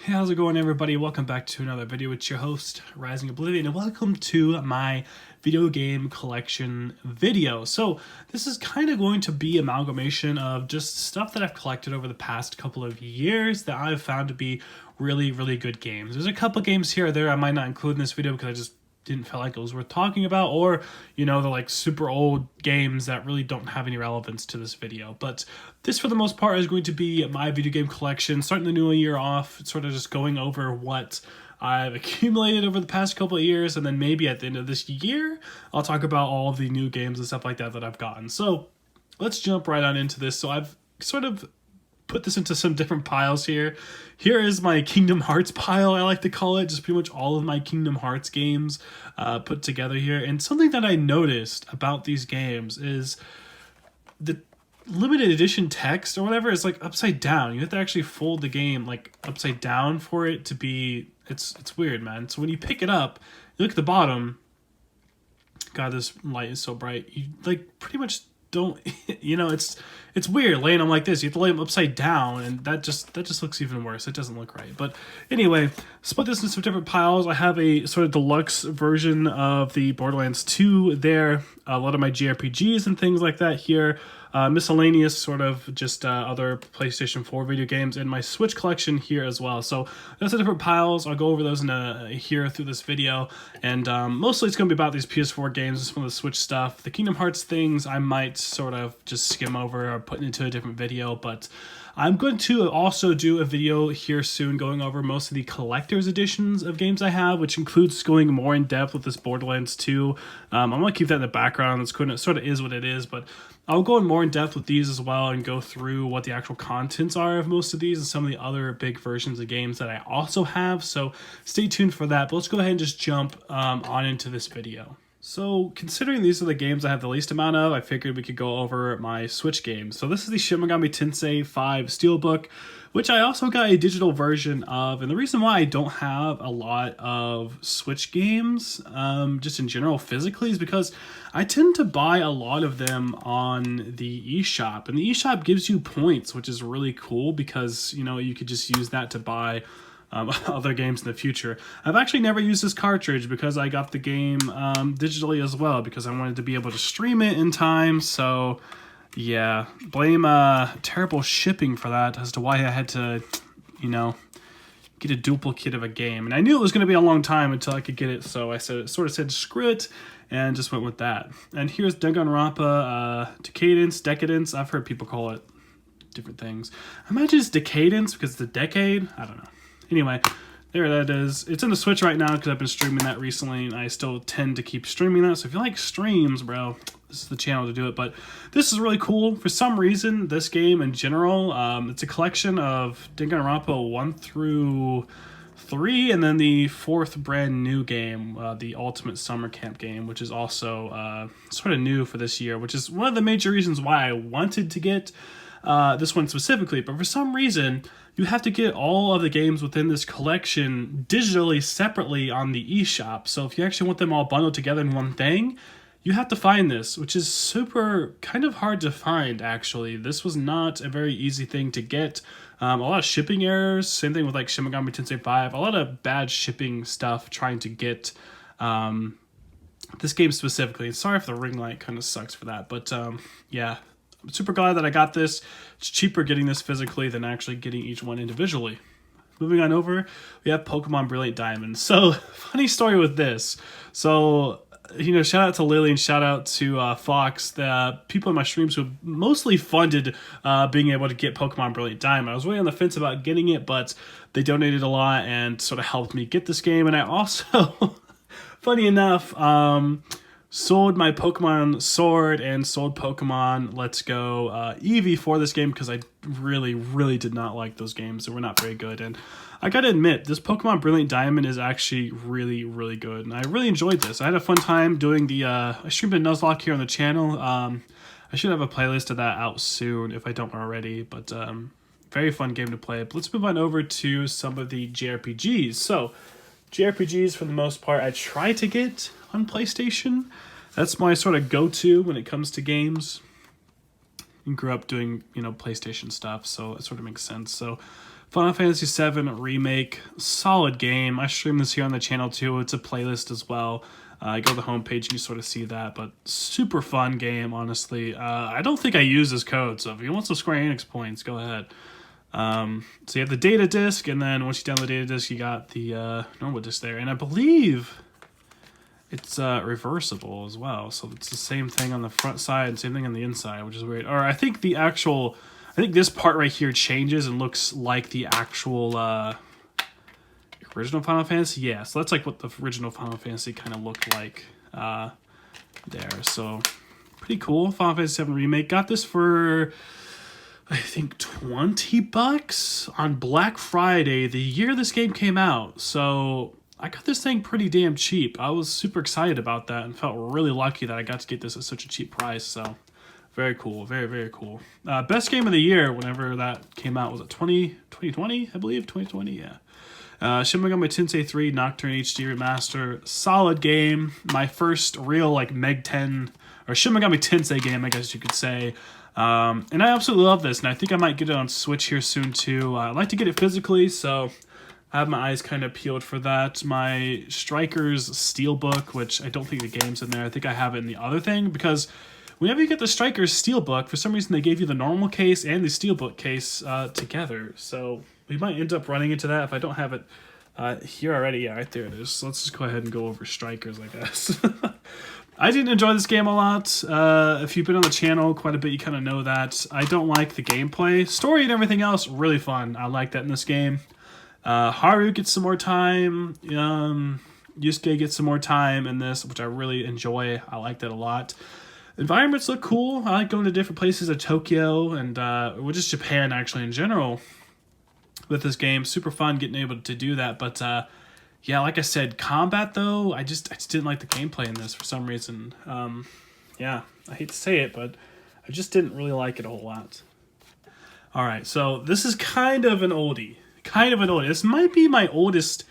Hey, how's it going, everybody? Welcome back to another video with your host, Rising Oblivion, and welcome to my video game collection video. So this is kind of going to be amalgamation of just stuff that I've collected over the past couple of years that I've found to be really good games. There's a couple games here or there I might not include in this video because I just didn't feel like it was worth talking about, or they're like super old games that really don't have any relevance to this video. But this, for the most part, is going to be my video game collection, starting the new year off, sort of just going over what I've accumulated over the past couple of years, and then maybe at the end of this year I'll talk about all the new games and stuff like that that I've gotten. So let's jump right on into this. So I've sort of put this into some different piles here. Here is my Kingdom Hearts pile, I like to call it, just pretty much all of my Kingdom Hearts games put together here. And something that I noticed about these games is the limited edition text or whatever is like upside down. You have to actually fold the game like upside down for it to be, it's weird, man. So when you pick it up, you look at the bottom, God, this light is so bright, you like pretty much don't, it's weird laying them like this. You have to lay them upside down, and that just looks even worse. It doesn't look right. But anyway, split this into some different piles. I have a sort of deluxe version of the Borderlands 2 there, a lot of my JRPGs and things like that here. Miscellaneous sort of just other PlayStation 4 video games, and my Switch collection here as well. So that's the different piles. I'll go over those here through this video, and mostly it's going to be about these PS4 games, some of the Switch stuff. The Kingdom Hearts things I might sort of just skim over or put into a different video, but I'm going to also do a video here soon going over most of the collector's editions of games I have, which includes going more in depth with this Borderlands 2. I'm going to keep that in the background. It sort of is what it is, but I'll go in more in depth with these as well and go through what the actual contents are of most of these and some of the other big versions of games that I also have. So stay tuned for that, but let's go ahead and just jump on into this video. So, considering these are the games I have the least amount of, I figured we could go over my Switch games. So this is the Shin Megami Tensei V Steelbook, which I also got a digital version of. And the reason why I don't have a lot of Switch games, just in general physically, is because I tend to buy a lot of them on the eShop. And the eShop gives you points, which is really cool because, you could just use that to buy other games in the future. I've actually never used this cartridge because I got the game digitally as well because I wanted to be able to stream it in time. So yeah, blame terrible shipping for that as to why I had to, get a duplicate of a game. And I knew it was going to be a long time until I could get it, so I said screw it and just went with that. And here's Danganronpa Decadence. I've heard people call it different things. I imagine it's Decadence because it's a decade. I don't know. Anyway, there that is. It's in the Switch right now because I've been streaming that recently, and I still tend to keep streaming that. So if you like streams, bro, this is the channel to do it. But this is really cool. For some reason, this game in general, it's a collection of Danganronpa 1 through 3, and then the 4th brand new game, the Ultimate Summer Camp game, which is also sort of new for this year, which is one of the major reasons why I wanted to get this one specifically. But for some reason, you have to get all of the games within this collection digitally separately on the eShop. So if you actually want them all bundled together in one thing, you have to find this, which is super kind of hard to find, actually. This was not a very easy thing to get. A lot of shipping errors, same thing with like Shin Megami Tensei V, a lot of bad shipping stuff trying to get this game specifically. Sorry if the ring light kind of sucks for that, but yeah. I'm super glad that I got this. It's cheaper getting this physically than actually getting each one individually. Moving on over, we have Pokemon Brilliant Diamond. So, funny story with this. So, shout out to Lily and shout out to Fox, the people in my streams who mostly funded being able to get Pokemon Brilliant Diamond. I was really on the fence about getting it, but they donated a lot and sort of helped me get this game. And I also, funny enough, sold my Pokemon Sword and sold Pokemon Let's Go Eevee for this game because I really did not like those games. They were not very good. And I gotta admit, this Pokemon Brilliant Diamond is actually really good. And I really enjoyed this. I had a fun time doing the... I streamed a Nuzlocke here on the channel. I should have a playlist of that out soon if I don't already. But very fun game to play. But let's move on over to some of the JRPGs. So, JRPGs, for the most part, I try to get on PlayStation. That's my sort of go-to when it comes to games. I grew up doing, PlayStation stuff, so it sort of makes sense. So Final Fantasy VII Remake, solid game. I stream this here on the channel too. It's a playlist as well. Go to the homepage and you sort of see that, but super fun game, honestly. I don't think I use this code, so if you want some Square Enix points, go ahead. So you have the data disc, and then once you download the data disc, you got the normal disc there. And I believe it's reversible as well, so it's the same thing on the front side and same thing on the inside, which is weird. Or I think I think this part right here changes and looks like the actual original Final Fantasy. Yeah, so that's like what the original Final Fantasy kind of looked like there. So pretty cool. Final Fantasy VII Remake. Got this for, I think, $20 on Black Friday, the year this game came out. So I got this thing pretty damn cheap. I was super excited about that and felt really lucky that I got to get this at such a cheap price. So very cool. Very, very cool. Best game of the year whenever that came out. Was it 2020, I believe? 2020, yeah. Shin Megami Tensei 3 Nocturne HD Remaster. Solid game. My first real like Meg 10 or Shin Megami Tensei game, I guess you could say. And I absolutely love this, and I think I might get it on Switch here soon too. I'd like to get it physically, so I have my eyes kind of peeled for that. My Strikers Steelbook, which I don't think the game's in there. I think I have it in the other thing, because whenever you get the Strikers Steelbook, for some reason they gave you the normal case and the Steelbook case together. So we might end up running into that if I don't have it here already. Yeah, right there it is. So let's just go ahead and go over Strikers, I guess. I did enjoy this game a lot. If you've been on the channel quite a bit, you kind of know that. I don't like the gameplay. Story and everything else, really fun. I like that in this game. Haru gets some more time. Yusuke gets some more time in this, which I really enjoy. I like that a lot. Environments look cool. I like going to different places of Tokyo and well, just Japan, actually, in general, with this game. Super fun getting able to do that, but yeah, like I said, combat though, I just didn't like the gameplay in this for some reason. Yeah, I hate to say it, but I just didn't really like it a whole lot. All right, so this is kind of an oldie. This might be my oldest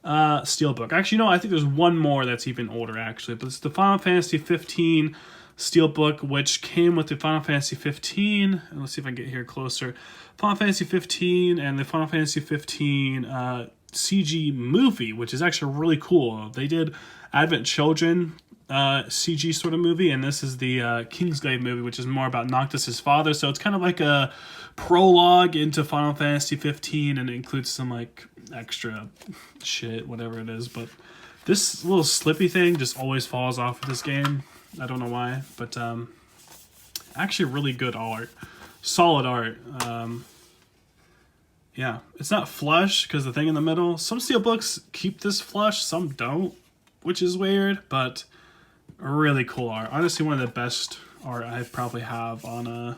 Steelbook. Actually, no, I think there's one more that's even older, actually. But it's the Final Fantasy 15 Steelbook, which came with the Final Fantasy 15. And let's see if I can get here closer. Final Fantasy 15 and the Final Fantasy 15 CG movie, which is actually really cool. They did Advent Children CG sort of movie, and this is the Kingsglaive movie, which is more about Noctis' father. So it's kind of like a prologue into Final Fantasy 15, and it includes some like extra shit, whatever it is. But this little slippy thing just always falls off of this game. I don't know why, but actually really good art, solid art. Yeah, it's not flush because the thing in the middle. Some Steelbooks keep this flush, some don't, which is weird, but really cool art. Honestly, one of the best art I probably have on the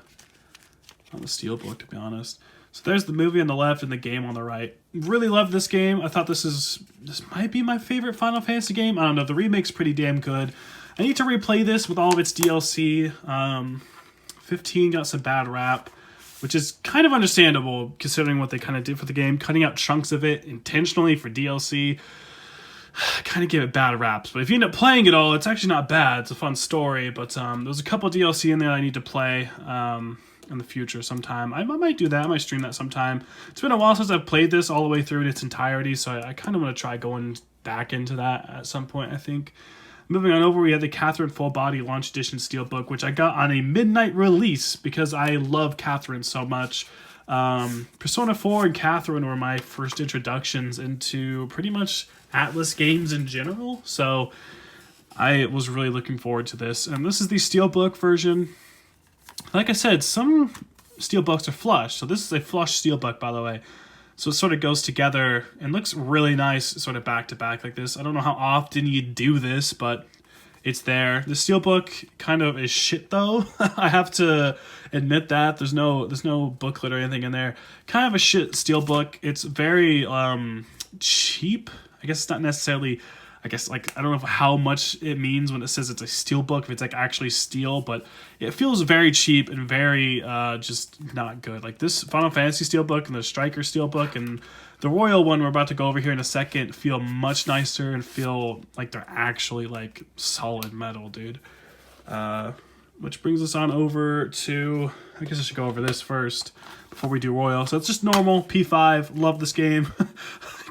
Steelbook, to be honest. So there's the movie on the left and the game on the right. Really love this game. I thought this might be my favorite Final Fantasy game. I don't know, the remake's pretty damn good. I need to replay this with all of its DLC. 15 got some bad rap, which is kind of understandable considering what they kind of did for the game, cutting out chunks of it intentionally for DLC. Kind of give it bad raps, but if you end up playing it all, it's actually not bad. It's a fun story, but there's a couple DLC in there I need to play in the future sometime. I might do that. I might stream that sometime. It's been a while since I've played this all the way through in its entirety, so I kind of want to try going back into that at some point, I think. Moving on over, we have the Catherine Full Body Launch Edition Steelbook, which I got on a midnight release because I love Catherine so much. Persona 4 and Catherine were my first introductions into pretty much Atlus games in general, so I was really looking forward to this. And this is the Steelbook version. Like I said, some Steelbooks are flush, so this is a flush Steelbook, by the way. So it sort of goes together and looks really nice sort of back to back like this. I don't know how often you do this, but it's there. The Steelbook kind of is shit though. I have to admit that. There's no booklet or anything in there. Kind of a shit Steelbook. It's very cheap. I guess it's not necessarily, I guess, like, I don't know how much it means when it says it's a Steelbook, if it's like actually steel, but it feels very cheap and very just not good. Like this Final Fantasy Steelbook and the Striker Steelbook and the Royal one we're about to go over here in a second feel much nicer and feel like they're actually like solid metal, dude. Which brings us on over to, I guess I should go over this first. before we do Royal. So it's just normal P5. Love this game.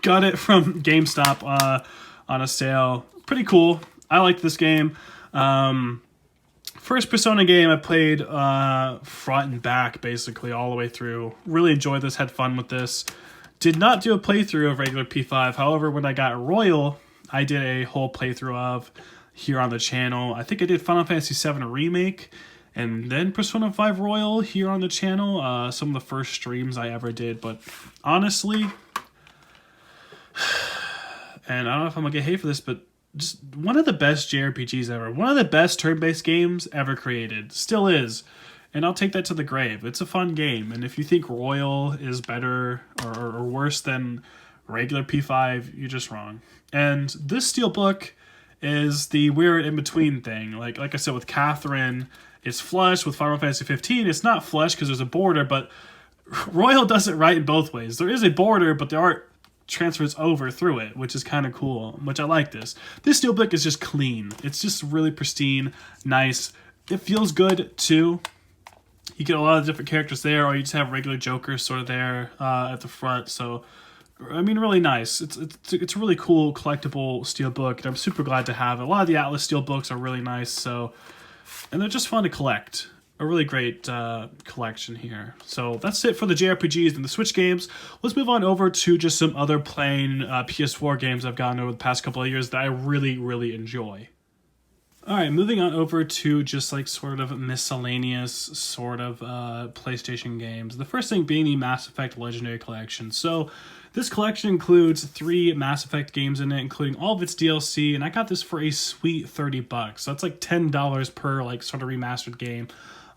Got it from GameStop on a sale. Pretty cool. I like this game. First Persona game I played front and back basically all the way through. Really enjoyed this, had fun with this. Did not do a playthrough of regular P5. However, when I got Royal, I did a whole playthrough of here on the channel. I think I did Final Fantasy VII Remake and then Persona 5 Royal here on the channel. Some of the first streams I ever did, but honestly, and I don't know if I'm gonna get hate for this, but just one of the best JRPGs ever. One of the best turn-based games ever created. Still is. And I'll take that to the grave. It's a fun game. And if you think Royal is better or worse than regular P5, you're just wrong. And this Steelbook is the weird in-between thing. Like I said, with Catherine, it's flush. With Final Fantasy 15, it's not flush because there's a border, but Royal does it right in both ways. There is a border, but there aren't transfers over through it, which is kind of cool, which I like this. This Steelbook is just clean. It's just really pristine, nice. It feels good, too. You get a lot of different characters there, or you just have regular Jokers sort of there at the front, so I mean, really nice. It's a really cool collectible Steelbook, and I'm super glad to have it. A lot of the Atlus Steelbooks are really nice, so, and they're just fun to collect. A really great collection here. So that's it for the JRPGs and the Switch games. Let's move on over to just some other plain PS4 games I've gotten over the past couple of years that I really, really enjoy. Alright, moving on over to just like sort of miscellaneous sort of PlayStation games. The first thing being the Mass Effect Legendary Collection. So this collection includes 3 Mass Effect games in it, including all of its DLC, and I got this for a sweet $30. So that's like $10 per like sort of remastered game.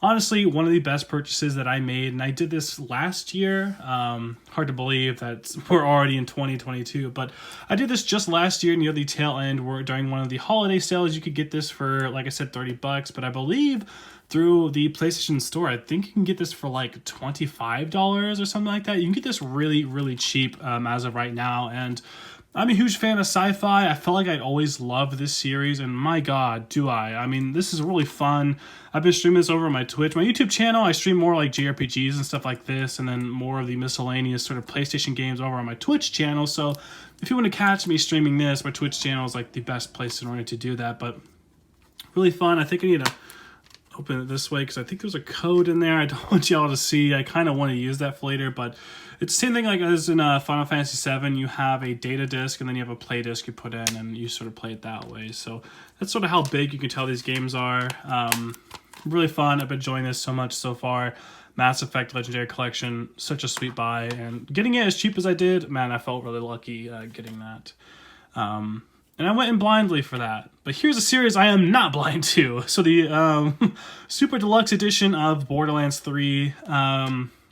Honestly, one of the best purchases that I made, and I did this last year. Hard to believe that we're already in 2022, but I did this just last year near the tail end where during one of the holiday sales. You could get this for, like I said, $30, but I believe through the PlayStation Store, I think you can get this for like $25 or something like that. You can get this really, really cheap as of right now, and I'm a huge fan of sci-fi. I felt like I'd always loved this series, and my god, do I. I mean, this is really fun. I've been streaming this over on my Twitch. My YouTube channel, I stream more like JRPGs and stuff like this, and then more of the miscellaneous sort of PlayStation games over on my Twitch channel. So if you want to catch me streaming this, my Twitch channel is like the best place in order to do that. But really fun. I think I need to open it this way because I think there's a code in there I don't want y'all to see. I kind of want to use that for later, but it's the same thing like as in Final Fantasy VII. You have a data disc and then you have a play disc you put in and you sort of play it that way. So that's sort of how big you can tell these games are. Really fun. I've been enjoying this so much so far. Mass Effect Legendary Collection, such a sweet buy. And getting it as cheap as I did, man, I felt really lucky getting that. And I went in blindly for that. But here's a series I am not blind to. So the Super Deluxe Edition of Borderlands 3.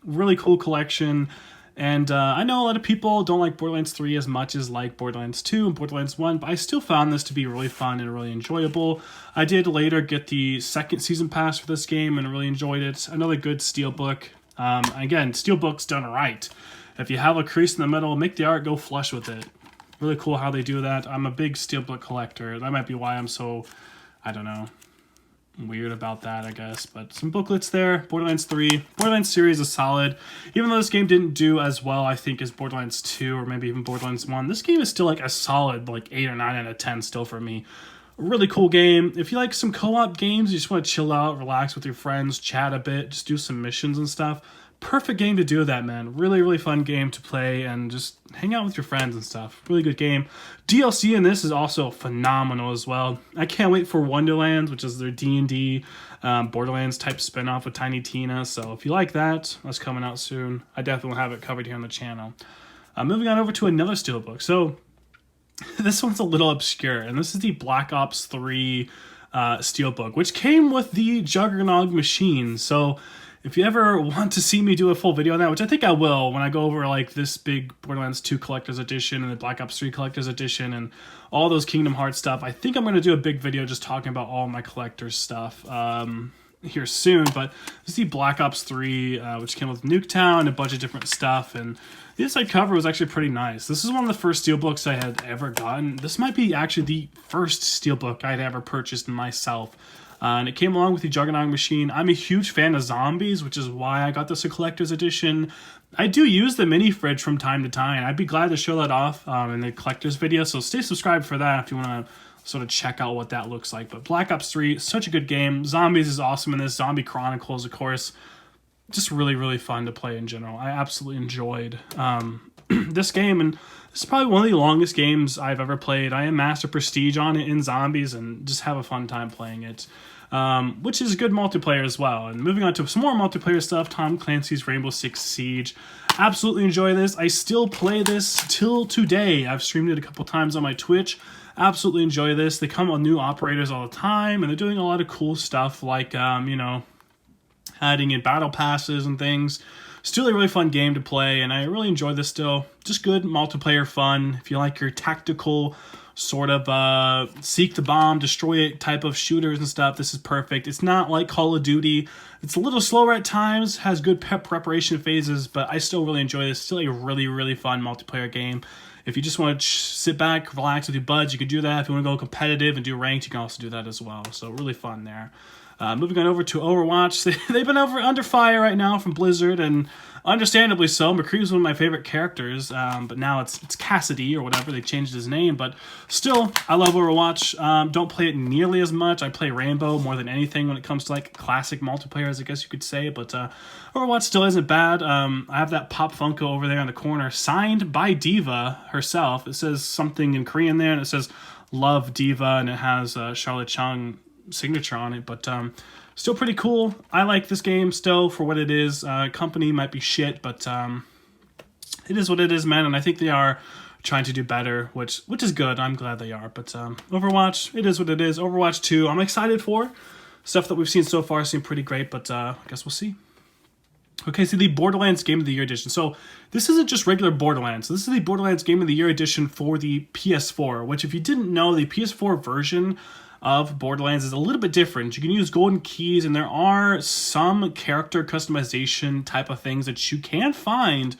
Really cool collection. And I know a lot of people don't like Borderlands 3 as much as like Borderlands 2 and Borderlands 1, but I still found this to be really fun and really enjoyable. I did later get the second season pass for this game and really enjoyed it. Another good Steelbook. Again, Steelbook's done right. If you have a crease in the middle, make the art go flush with it. Really cool how they do that. I'm a big Steelbook collector. That might be why I'm so, I don't know, weird about that, I guess. But some booklets there. Borderlands 3. Borderlands series is solid. Even though this game didn't do as well, I think, as Borderlands 2 or maybe even Borderlands 1, this game is still like a solid like 8 or 9 out of 10 still for me. A really cool game. If you like some co-op games, you just want to chill out, relax with your friends, chat a bit, just do some missions and stuff. Perfect game to do that, man. Really, really fun game to play and just hang out with your friends and stuff. Really good game. DLC in this is also phenomenal as well. I can't wait for Wonderlands, which is their D&D Borderlands type spinoff with Tiny Tina. So if you like that, that's coming out soon. I definitely will have it covered here on the channel. Moving on over to another Steelbook. So this one's a little obscure, and this is the Black Ops 3 Steelbook, which came with the Juggernaut machine. So if you ever want to see me do a full video on that, which I think I will when I go over like this big Borderlands 2 Collector's Edition and the Black Ops 3 Collector's Edition and all those Kingdom Hearts stuff, I think I'm going to do a big video just talking about all my collector's stuff here soon. But this is the Black Ops 3, which came with Nuketown and a bunch of different stuff. And the inside cover was actually pretty nice. This is one of the first Steelbooks I had ever gotten. This might be actually the first Steelbook I'd ever purchased myself. And it came along with the Juggernaut machine. I'm a huge fan of zombies, which is why I got this a collector's edition. I do use the mini fridge from time to time. I'd be glad to show that off in the collector's video, so stay subscribed for that if you want to sort of check out what that looks like. But Black Ops 3, such a good game. Zombies is awesome in this. Zombie Chronicles, of course, just really, really fun to play in general. I absolutely enjoyed this game, and this is probably one of the longest games I've ever played. I am Master Prestige on it in Zombies and just have a fun time playing it. Which is good multiplayer as well. And moving on to some more multiplayer stuff, Tom Clancy's Rainbow Six Siege. Absolutely enjoy this. I still play this till today. I've streamed it a couple times on my Twitch. Absolutely enjoy this. They come with new operators all the time, and they're doing a lot of cool stuff like, you know, adding in battle passes and things. Still a really fun game to play, and I really enjoy this still. Just good multiplayer fun. If you like your tactical sort of seek the bomb, destroy it type of shooters and stuff, this is perfect. It's not like Call of Duty. It's a little slower at times, has good preparation phases, but I still really enjoy this. Still a really, really fun multiplayer game. If you just want to sit back, relax with your buds, you can do that. If you want to go competitive and do ranked, you can also do that as well. So really fun there. Moving on over to Overwatch. They've been under fire right now from Blizzard, and understandably so. McCree's one of my favorite characters, but now it's Cassidy or whatever. They changed his name, but still, I love Overwatch. Don't play it nearly as much. I play Rainbow more than anything when it comes to like classic multiplayers, I guess you could say, but Overwatch still isn't bad. I have that Pop Funko over there in the corner, signed by Diva herself. It says something in Korean there, and it says Love Diva, and it has Charlotte Chung signature on it, but still pretty cool. I like this game still for what it is. Company might be shit, but it is what it is, man, and I think they are trying to do better, which is good. I'm glad they are, but Overwatch, it is what it is. Overwatch 2, I'm excited for. Stuff that we've seen so far seem pretty great, but I guess we'll see. Okay, so the Borderlands Game of the Year edition. So this isn't just regular Borderlands. This is the Borderlands Game of the Year edition for the PS4, which if you didn't know, the PS4 version of Borderlands is a little bit different. You can use golden keys, and there are some character customization type of things that you can find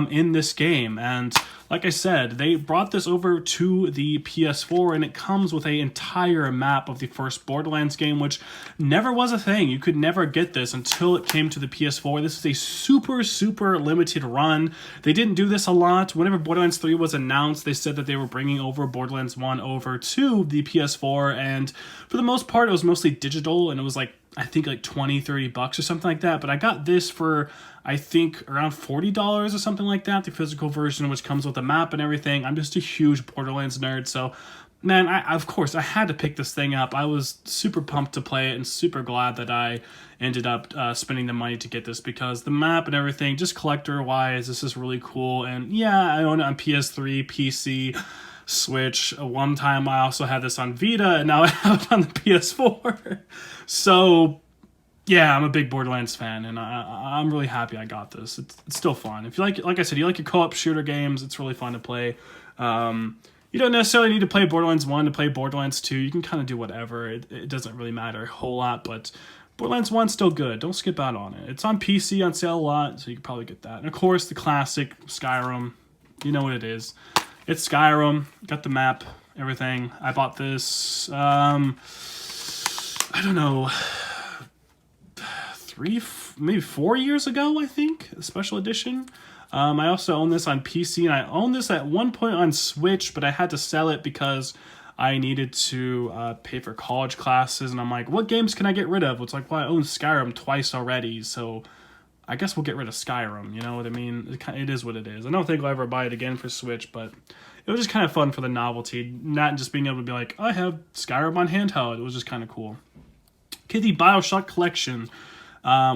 in this game. And like I said, they brought this over to the PS4, and it comes with an entire map of the first Borderlands game, which never was a thing. You could never get this until it came to the PS4. This is a super, super limited run. They didn't do this a lot. Whenever Borderlands 3 was announced, they said that they were bringing over Borderlands 1 over to the PS4, and for the most part, it was mostly digital, and it was like, I think like 20, 30 bucks or something like that. But I got this for, I think, around $40 or something like that, the physical version, which comes with a map and everything. I'm just a huge Borderlands nerd, so man, of course, I had to pick this thing up. I was super pumped to play it and super glad that I ended up spending the money to get this, because the map and everything, just collector-wise, this is really cool. And yeah, I own it on PS3, PC, Switch. One time I also had this on Vita, and now I have it on the PS4. So yeah, I'm a big Borderlands fan, and I'm really happy I got this. It's still fun. If you like I said, you like your co-op shooter games, it's really fun to play. You don't necessarily need to play Borderlands 1 to play Borderlands 2. You can kind of do whatever. It doesn't really matter a whole lot, but Borderlands 1's still good. Don't skip out on it. It's on PC on sale a lot, so you can probably get that. And of course, the classic Skyrim. You know what it is. It's Skyrim. Got the map, everything. I bought this, I don't know, maybe 4 years ago, I think, a special edition. I also own this on PC, and I owned this at one point on Switch, but I had to sell it because I needed to pay for college classes, and I'm like, what games can I get rid of? It's like, well, I own Skyrim twice already, so I guess we'll get rid of Skyrim, you know what I mean? It is what it is. I don't think I'll ever buy it again for Switch, but it was just kind of fun for the novelty, not just being able to be like, I have Skyrim on handheld. It was just kind of cool. Okay, the Bioshock Collection,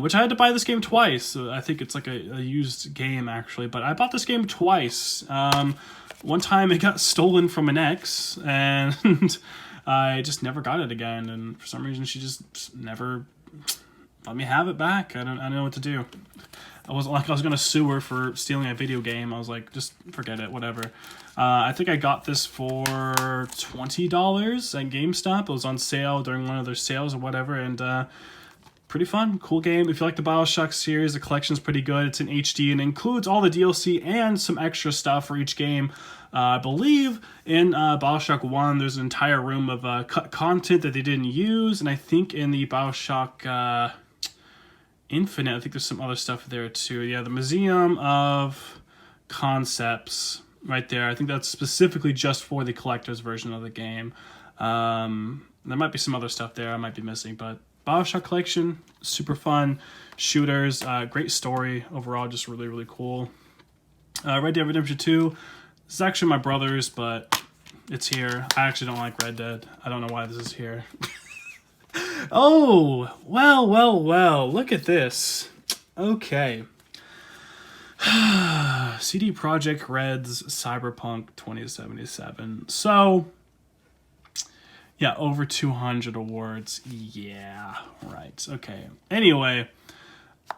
which I had to buy this game twice. So I think it's like a used game, actually, but I bought this game twice. One time it got stolen from an ex, and I just never got it again, and for some reason she just never let me have it back. I don't know what to do. I was gonna sue her for stealing a video game. I was like, just forget it, whatever. I think I got this for $20 at GameStop. It was on sale during one of their sales or whatever, and pretty fun, cool game. If you like the Bioshock series, the collection's pretty good. It's in HD and includes all the DLC and some extra stuff for each game. I believe in Bioshock 1, there's an entire room of cut content that they didn't use, and I think in the Bioshock Infinite, I think there's some other stuff there too. Yeah, the Museum of Concepts right there. I think that's specifically just for the collector's version of the game. There might be some other stuff there I might be missing, but Bioshock Collection, super fun. Shooters, great story overall, just really, really cool. Red Dead Redemption 2. This is actually my brother's, but it's here. I actually don't like Red Dead. I don't know why this is here. Oh, well, look at this. Okay. CD Projekt Red's Cyberpunk 2077. So, yeah, over 200 awards. Yeah, right. Okay. Anyway,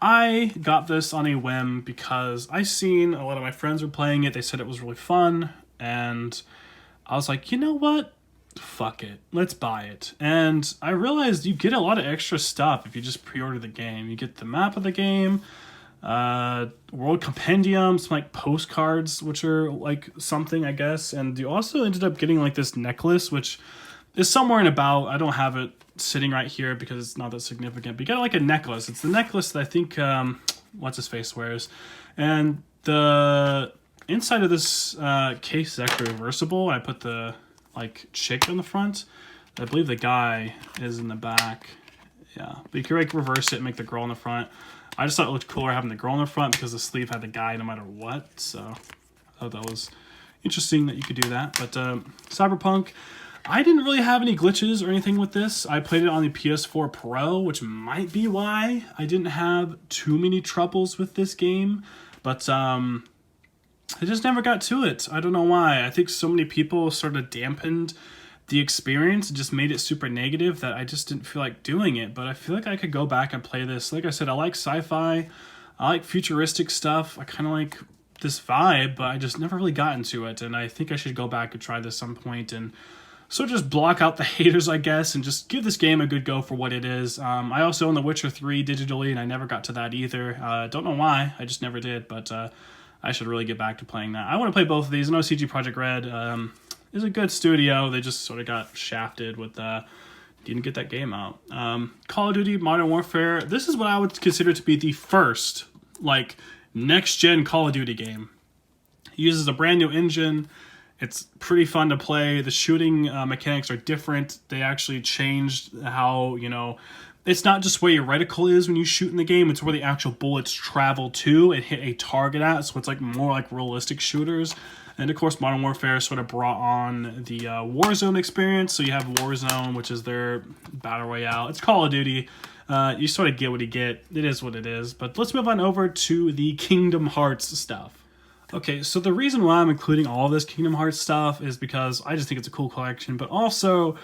I got this on a whim because I seen a lot of my friends were playing it. They said it was really fun, and I was like, you know what? Fuck it. Let's buy it. And I realized you get a lot of extra stuff if you just pre-order the game. You get the map of the game, World Compendium, some like postcards, which are like something, I guess. And you also ended up getting like this necklace, which is somewhere in about, I don't have it sitting right here because it's not that significant, but you got like a necklace. It's the necklace that I think, what's his face wears. And the inside of this case is actually reversible. I put the like chick on the front. I believe the guy is in the back. Yeah, but you can like reverse it and make the girl in the front. I just thought it looked cooler having the girl in the front because the sleeve had the guy no matter what. So I thought that was interesting that you could do that. But Cyberpunk, I didn't really have any glitches or anything with this. I played it on the PS4 Pro, which might be why I didn't have too many troubles with this game. But I just never got to it. I don't know why. I think so many people sort of dampened the experience and just made it super negative that I just didn't feel like doing it. But I feel like I could go back and play this. Like I said, I like sci-fi. I like futuristic stuff. I kind of like this vibe, but I just never really got into it. And I think I should go back and try this some point and so just block out the haters, I guess, and just give this game a good go for what it is. I also own The Witcher 3 digitally, and I never got to that either. Don't know why. I just never did, but I should really get back to playing that. I want to play both of these. I know CG Projekt Red is a good studio. They just sort of got shafted with didn't get that game out. Call of Duty Modern Warfare. This is what I would consider to be the first, like, next-gen Call of Duty game. It uses a brand new engine. It's pretty fun to play. The shooting mechanics are different. They actually changed how, it's not just where your reticle is when you shoot in the game. It's where the actual bullets travel to and hit a target at. So it's like more like realistic shooters. And of course, Modern Warfare sort of brought on the Warzone experience. So you have Warzone, which is their battle royale. It's Call of Duty. You sort of get what you get. It is what it is. But let's move on over to the Kingdom Hearts stuff. Okay, so the reason why I'm including all this Kingdom Hearts stuff is because I just think it's a cool collection, but also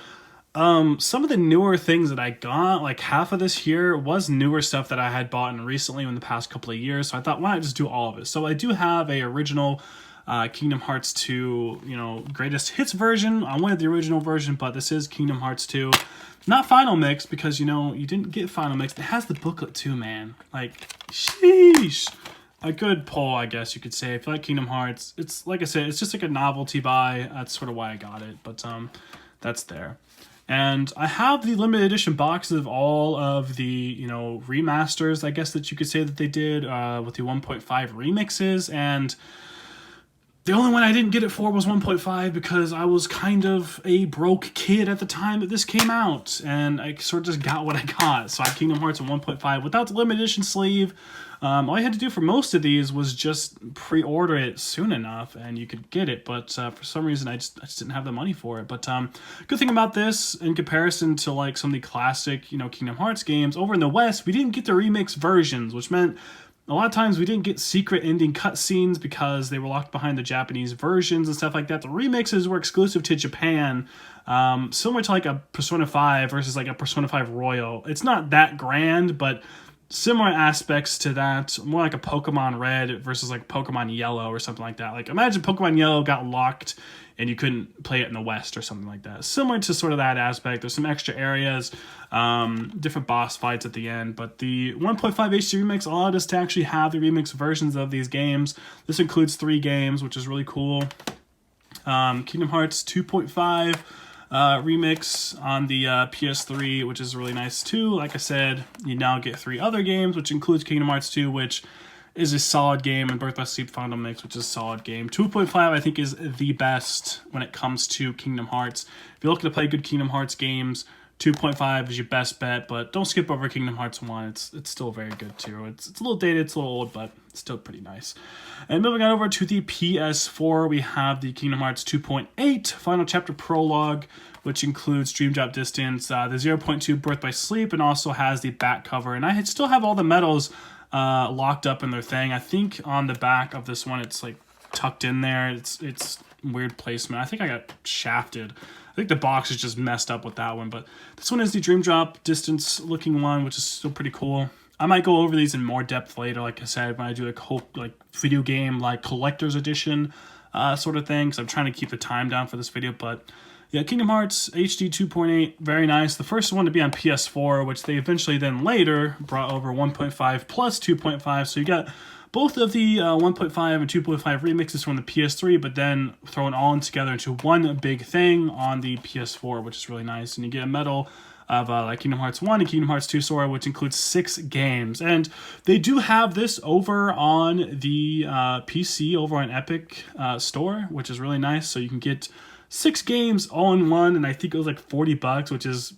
some of the newer things that I got, like half of this here was newer stuff that I had bought in recently in the past couple of years, so I thought, why not just do all of it? So I do have a original Kingdom Hearts 2, greatest hits version. I wanted the original version, but this is Kingdom Hearts 2. Not Final Mix, because, you didn't get Final Mix. It has the booklet too, man. Like, sheesh. A good pull, I guess you could say. If you like Kingdom Hearts, it's, like I said, it's just like a novelty buy. That's sort of why I got it, but that's there. And I have the limited edition boxes of all of the, remasters, I guess that you could say that they did with the 1.5 remixes, and the only one I didn't get it for was 1.5 because I was kind of a broke kid at the time that this came out, and I sort of just got what I got. So I have Kingdom Hearts in 1.5 without the limited edition sleeve. All I had to do for most of these was just pre-order it soon enough, and you could get it. But for some reason, I just didn't have the money for it. But good thing about this, in comparison to like some of the classic, Kingdom Hearts games, over in the West, we didn't get the remix versions, which meant a lot of times we didn't get secret ending cutscenes because they were locked behind the Japanese versions and stuff like that. The remixes were exclusive to Japan, similar to like a Persona 5 versus like a Persona 5 Royal. It's not that grand, but similar aspects to that, more like a Pokemon Red versus like Pokemon Yellow or something like that. Like imagine Pokemon Yellow got locked and you couldn't play it in the West or something like that. Similar to sort of that aspect. There's some extra areas, different boss fights at the end, but the 1.5 HD remix allowed us to actually have the remix versions of these games. This includes 3 games, which is really cool. Kingdom Hearts 2.5 remix on the PS3, which is really nice too. Like I said, you now get 3 other games, which includes Kingdom Hearts 2, which is a solid game, and Birth by Sleep Final Mix, which is a solid game. 2.5, I think, is the best when it comes to Kingdom Hearts. If you're looking to play good Kingdom Hearts games, 2.5 is your best bet, but don't skip over Kingdom Hearts 1. It's still very good too. It's a little dated, it's a little old, but it's still pretty nice. And moving on over to the PS4, we have the Kingdom Hearts 2.8 Final Chapter Prologue, which includes Dream Drop Distance, the 0.2 Birth by Sleep, and also has the back cover. And I still have all the medals locked up in their thing. I think on the back of this one, it's like tucked in there. It's weird placement. I think I got shafted. I think the box is just messed up with that one, but this one is the Dream Drop Distance looking one, which is still pretty cool. I might go over these in more depth later, like I said, when I do a whole like video game like collector's edition sort of thing, because I'm trying to keep the time down for this video. But yeah, Kingdom Hearts HD 2.8, very nice. The first one to be on PS4, which they eventually then later brought over 1.5 plus 2.5. So you got both of the 1.5 and 2.5 remixes from the PS3, but then thrown all in together into one big thing on the PS4, which is really nice. And you get a medal of like Kingdom Hearts 1 and Kingdom Hearts 2 Sora, which includes 6 games. And they do have this over on the PC, over on Epic Store, which is really nice. So you can get 6 games all in one, and I think it was like $40, which is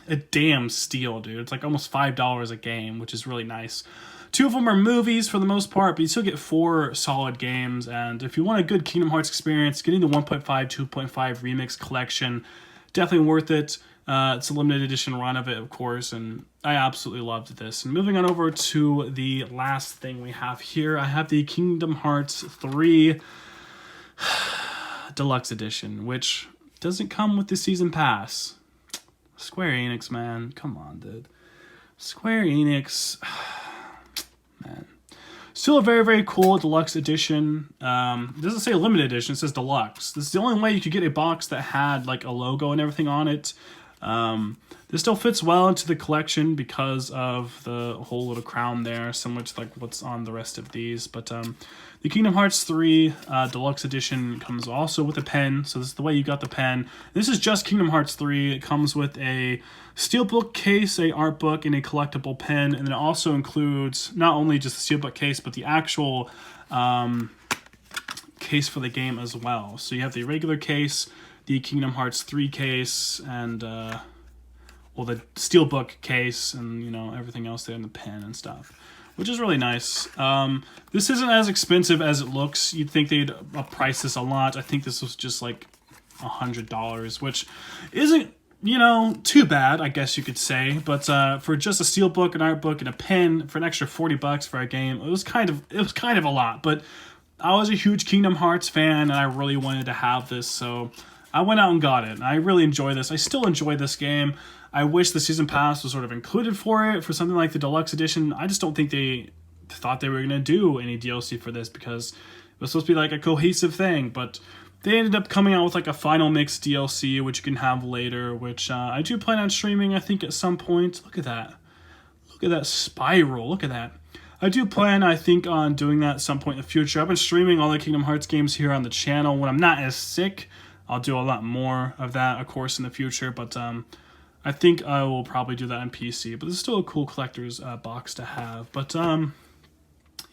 a damn steal, dude. It's like almost $5 a game, which is really nice. 2 of them are movies for the most part, but you still get 4 solid games. And if you want a good Kingdom Hearts experience, getting the 1.5, 2.5 remix collection, definitely worth it. It's a limited edition run of it, of course, and I absolutely loved this. And moving on over to the last thing we have here, I have the Kingdom Hearts 3 Deluxe Edition, which doesn't come with the Season Pass. Square Enix, man. Come on, dude. Square Enix... man. Still a very, very cool Deluxe Edition. It doesn't say limited edition, it says Deluxe. This is the only way you could get a box that had like a logo and everything on it. This still fits well into the collection because of the whole little crown there, similar to like what's on the rest of these. But the Kingdom Hearts 3 Deluxe Edition comes also with a pen. So this is the way you got the pen. This is just Kingdom Hearts 3. It comes with a steelbook case, a art book, and a collectible pen. And it also includes not only just the steelbook case, but the actual case for the game as well. So you have the regular case, the Kingdom Hearts 3 case, and well, the steelbook case, and you know everything else there in the pen and stuff, which is really nice. This isn't as expensive as it looks. You'd think they'd price this a lot. I think this was just like $100, which isn't, you know, too bad, I guess you could say. But for just a steelbook, an art book, and a pen for an extra $40 for a game, it was kind of a lot. But I was a huge Kingdom Hearts fan, and I really wanted to have this, so I went out and got it. And I really enjoy this. I still enjoy this game. I wish the Season Pass was sort of included for it, for something like the Deluxe Edition. I just don't think they thought they were going to do any DLC for this, because it was supposed to be like a cohesive thing. But they ended up coming out with like a Final Mix DLC, which you can have later, which I do plan on streaming, I think, at some point. Look at that. Look at that spiral. Look at that. I do plan, I think, on doing that at some point in the future. I've been streaming all the Kingdom Hearts games here on the channel. When I'm not as sick, I'll do a lot more of that, of course, in the future. But I think I will probably do that on PC. But this is still a cool collector's box to have. But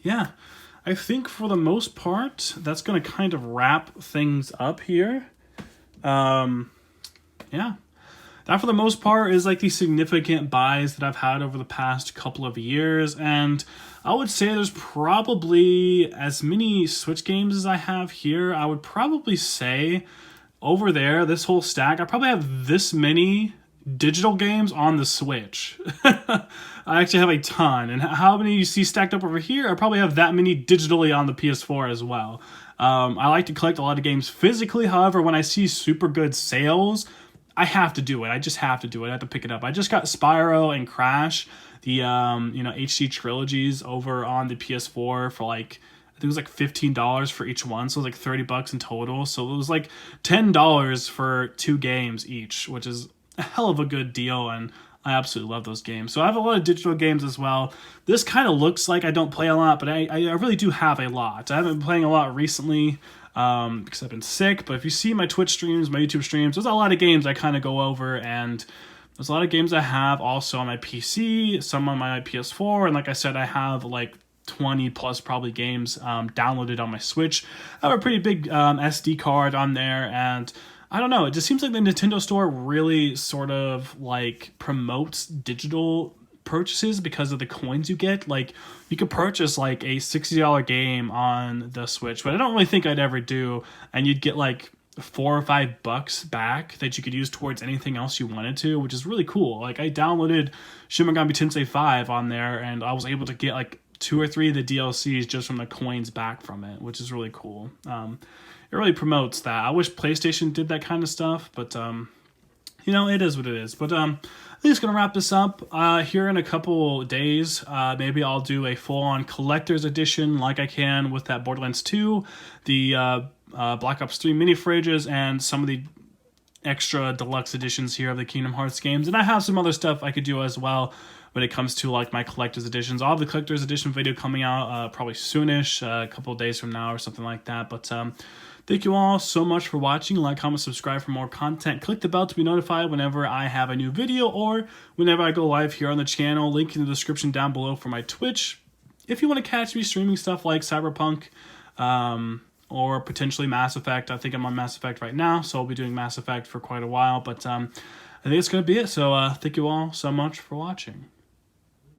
yeah, I think for the most part, that's going to kind of wrap things up here. Yeah. That, for the most part, is like the significant buys that I've had over the past couple of years. And I would say there's probably as many Switch games as I have here. I would probably say over there, this whole stack, I probably have this many digital games on the Switch. I actually have a ton. And how many you see stacked up over here, I probably have that many digitally on the PS4 as well. I like to collect a lot of games physically. However, when I see super good sales, I have to do it. I just have to do it. I have to pick it up. I just got Spyro and Crash, the HD trilogies over on the PS4 for like, I think it was like $15 for each one, so it was like $30 in total. So it was like $10 for 2 games each, which is a hell of a good deal, and I absolutely love those games. So I have a lot of digital games as well. This kind of looks like I don't play a lot, but I really do have a lot. I haven't been playing a lot recently because I've been sick, but if you see my Twitch streams, my YouTube streams, there's a lot of games I kind of go over, and there's a lot of games I have also on my PC, some on my PS4, and like I said, I have like 20 plus probably games downloaded on my Switch. I have a pretty big SD card on there, and I don't know, it just seems like the Nintendo Store really sort of like promotes digital purchases because of the coins you get. Like, you could purchase like a $60 game on the Switch, but I don't really think I'd ever do, and you'd get like $4 or $5 back that you could use towards anything else you wanted to, which is really cool. Like, I downloaded Shin Megami Tensei V on there, and I was able to get like 2 or 3 of the DLCs just from the coins back from it, which is really cool. It really promotes that. I wish PlayStation did that kind of stuff, but you know, it is what it is. But I think it's gonna wrap this up here in a couple days. Maybe I'll do a full-on collector's edition like I can with that Borderlands 2, the Black Ops 3 mini fridges, and some of the extra deluxe editions here of the Kingdom Hearts games. And I have some other stuff I could do as well when it comes to like my collector's editions. I'll have the collector's edition video coming out probably soonish, a couple of days from now or something like that. But thank you all so much for watching. Like, comment, subscribe for more content. Click the bell to be notified whenever I have a new video or whenever I go live here on the channel. Link in the description down below for my Twitch. If you want to catch me streaming stuff like Cyberpunk or potentially Mass Effect. I think I'm on Mass Effect right now, so I'll be doing Mass Effect for quite a while. But I think it's going to be it. So thank you all so much for watching.